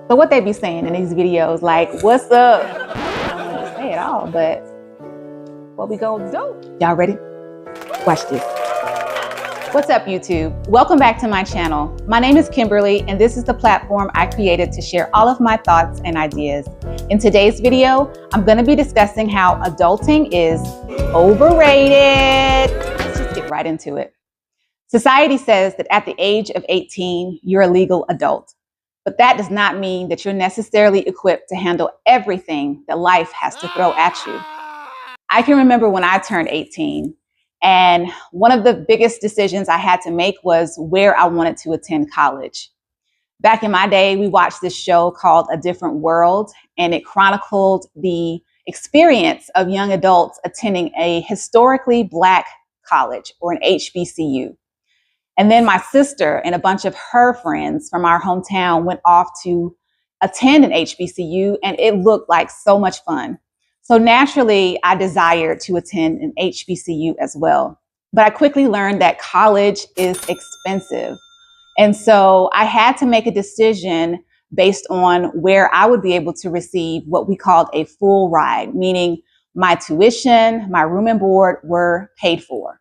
So what they be saying in these videos, like, what's up? I don't want to say it all, but what we gonna do? Y'all ready? Watch this. What's up, YouTube? Welcome back to my channel. My name is Kimberly, and this is the platform I created to share all of my thoughts and ideas. In today's video, I'm gonna be discussing how adulting is overrated. Let's just get right into it. Society says that at the age of 18, you're a legal adult. But that does not mean that you're necessarily equipped to handle everything that life has to throw at you. I can remember when I turned 18, and one of the biggest decisions I had to make was where I wanted to attend college. Back in my day, we watched this show called A Different World, and it chronicled the experience of young adults attending a historically Black college, or an HBCU. And then my sister and a bunch of her friends from our hometown went off to attend an HBCU, and it looked like so much fun. So naturally, I desired to attend an HBCU as well. But I quickly learned that college is expensive. And so I had to make a decision based on where I would be able to receive what we called a full ride, meaning my tuition, my room and board were paid for.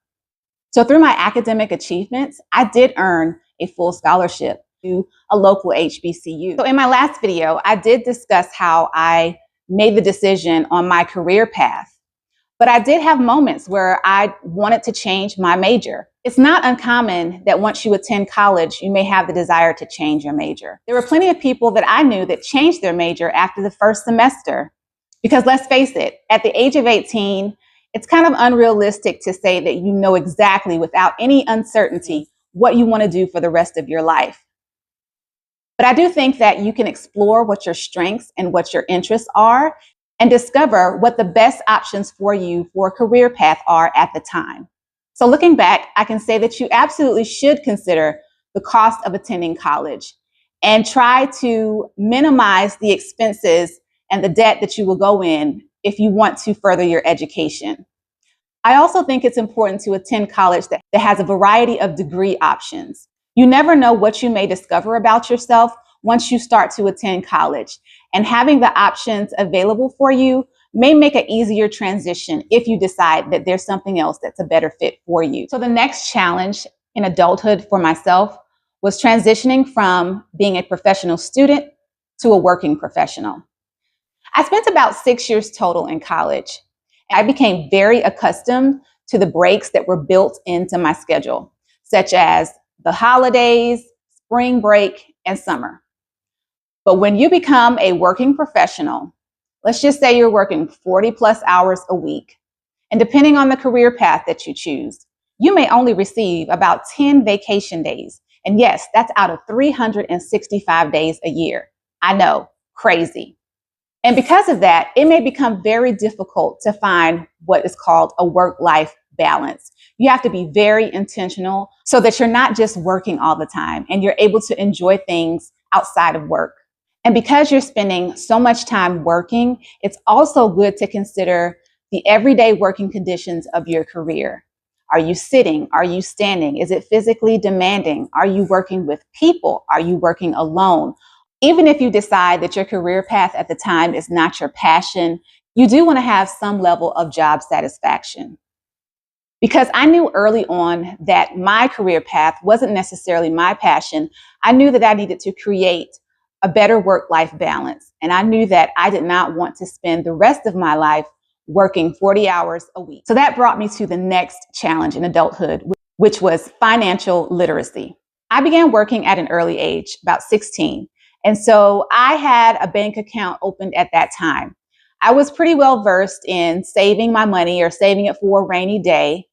So through my academic achievements, I did earn a full scholarship to a local HBCU. So in my last video, I did discuss how I made the decision on my career path, but I did have moments where I wanted to change my major. It's not uncommon that once you attend college, you may have the desire to change your major. There were plenty of people that I knew that changed their major after the first semester, because let's face it, at the age of 18, it's kind of unrealistic to say that you know exactly, without any uncertainty, what you want to do for the rest of your life. But I do think that you can explore what your strengths and what your interests are and discover what the best options for you for a career path are at the time. So looking back, I can say that you absolutely should consider the cost of attending college and try to minimize the expenses and the debt that you will go in if you want to further your education. I also think it's important to attend college that has a variety of degree options. You never know what you may discover about yourself once you start to attend college, and having the options available for you may make an easier transition if you decide that there's something else that's a better fit for you. So the next challenge in adulthood for myself was transitioning from being a professional student to a working professional. I spent about 6 years total in college. I became very accustomed to the breaks that were built into my schedule, such as the holidays, spring break, and summer. But when you become a working professional, let's just say you're working 40 plus hours a week, and depending on the career path that you choose, you may only receive about 10 vacation days. And yes, that's out of 365 days a year. I know, crazy. And because of that, it may become very difficult to find what is called a work-life balance. You have to be very intentional so that you're not just working all the time and you're able to enjoy things outside of work. And because you're spending so much time working, it's also good to consider the everyday working conditions of your career. Are you sitting? Are you standing? Is it physically demanding? Are you working with people? Are you working alone? Even if you decide that your career path at the time is not your passion, you do want to have some level of job satisfaction. Because I knew early on that my career path wasn't necessarily my passion, I knew that I needed to create a better work-life balance. And I knew that I did not want to spend the rest of my life working 40 hours a week. So that brought me to the next challenge in adulthood, which was financial literacy. I began working at an early age, about 16. And so I had a bank account opened at that time. I was pretty well versed in saving my money or saving it for a rainy day,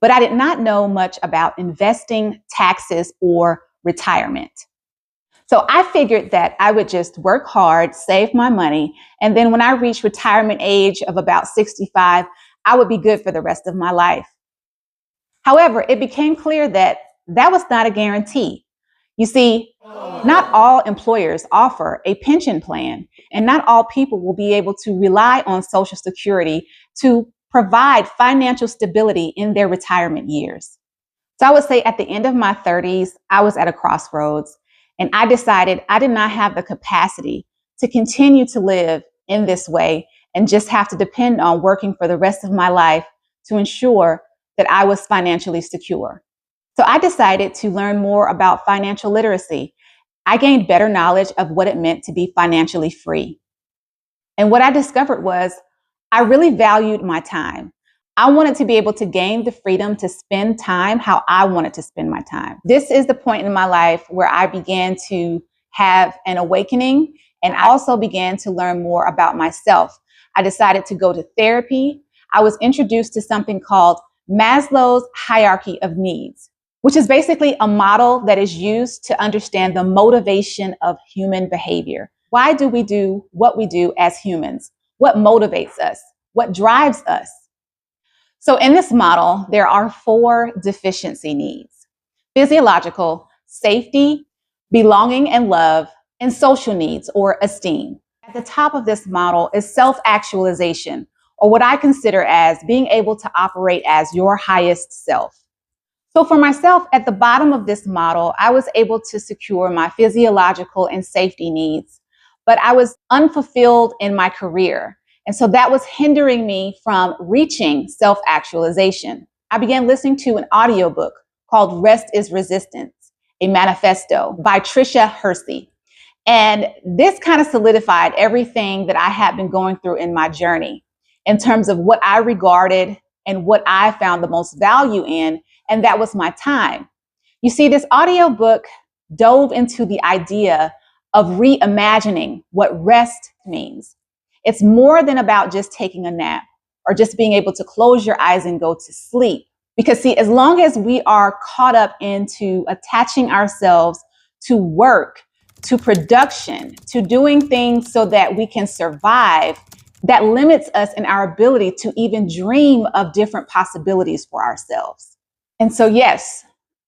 but I did not know much about investing, taxes, or retirement. So I figured that I would just work hard, save my money, and then when I reached retirement age of about 65, I would be good for the rest of my life. However, it became clear that that was not a guarantee. You see, not all employers offer a pension plan, and not all people will be able to rely on Social Security to provide financial stability in their retirement years. So I would say at the end of my 30s, I was at a crossroads, And I decided I did not have the capacity to continue to live in this way and just have to depend on working for the rest of my life to ensure that I was financially secure. So I decided to learn more about financial literacy. I gained better knowledge of what it meant to be financially free. And what I discovered was I really valued my time. I wanted to be able to gain the freedom to spend time how I wanted to spend my time. This is the point in my life where I began to have an awakening, and I also began to learn more about myself. I decided to go to therapy. I was introduced to something called Maslow's hierarchy of needs, which is basically a model that is used to understand the motivation of human behavior. Why do we do what we do as humans? What motivates us? What drives us? So in this model, there are 4 deficiency needs: physiological, safety, belonging and love, and social needs or esteem. At the top of this model is self-actualization, or what I consider as being able to operate as your highest self. So for myself, at the bottom of this model, I was able to secure my physiological and safety needs, but I was unfulfilled in my career. And so that was hindering me from reaching self-actualization. I began listening to an audiobook called Rest is Resistance, a Manifesto by Tricia Hersey. And this kind of solidified everything that I had been going through in my journey in terms of what I regarded and what I found the most value in, and that was my time. You see, this audiobook dove into the idea of reimagining what rest means. It's more than about just taking a nap or just being able to close your eyes and go to sleep. Because see, as long as we are caught up into attaching ourselves to work, to production, to doing things so that we can survive, that limits us in our ability to even dream of different possibilities for ourselves. And so, yes,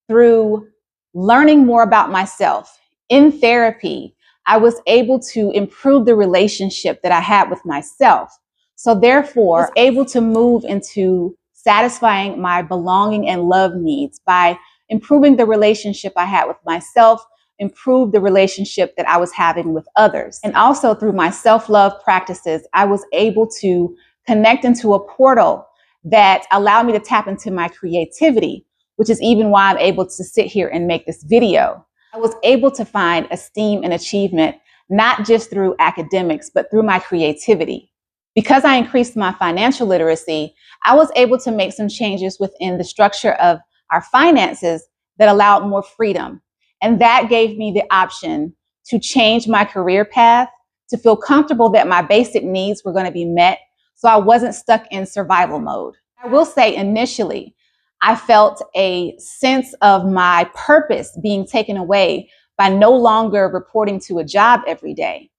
through learning more about myself in therapy, I was able to improve the relationship that I had with myself. So therefore, I was able to move into satisfying my belonging and love needs by improving the relationship I had with myself, improve the relationship that I was having with others. And also through my self-love practices, I was able to connect into a portal that allowed me to tap into my creativity, which is even why I'm able to sit here and make this video. I was able to find esteem and achievement, not just through academics, but through my creativity. Because I increased my financial literacy, I was able to make some changes within the structure of our finances that allowed more freedom. And that gave me the option to change my career path, to feel comfortable that my basic needs were going to be met, so I wasn't stuck in survival mode. I will say initially, I felt a sense of my purpose being taken away by no longer reporting to a job every day.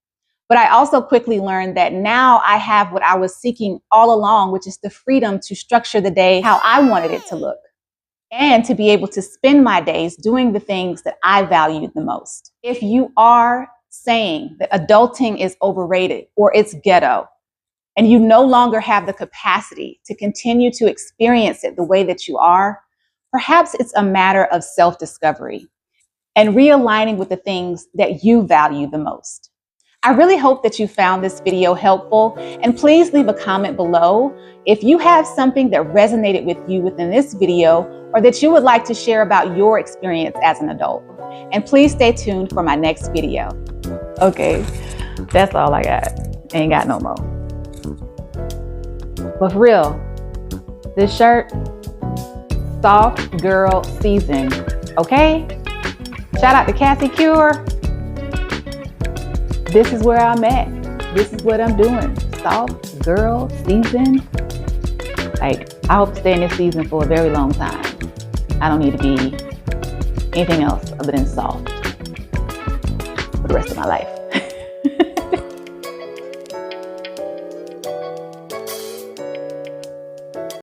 But I also quickly learned that now I have what I was seeking all along, which is the freedom to structure the day how I wanted it to look, and to be able to spend my days doing the things that I valued the most. If you are saying that adulting is overrated or it's ghetto, and you no longer have the capacity to continue to experience it the way that you are, perhaps it's a matter of self-discovery and realigning with the things that you value the most. I really hope that you found this video helpful, and please leave a comment below if you have something that resonated with you within this video or that you would like to share about your experience as an adult. And please stay tuned for my next video. Okay, that's all I got. Ain't got no more. But for real, this shirt, soft girl season, okay? Shout out to Cassie Cure. This is where I'm at. This is what I'm doing. Soft girl season. Like, I hope to stay in this season for a very long time. I don't need to be anything else other than soft for the rest of my life.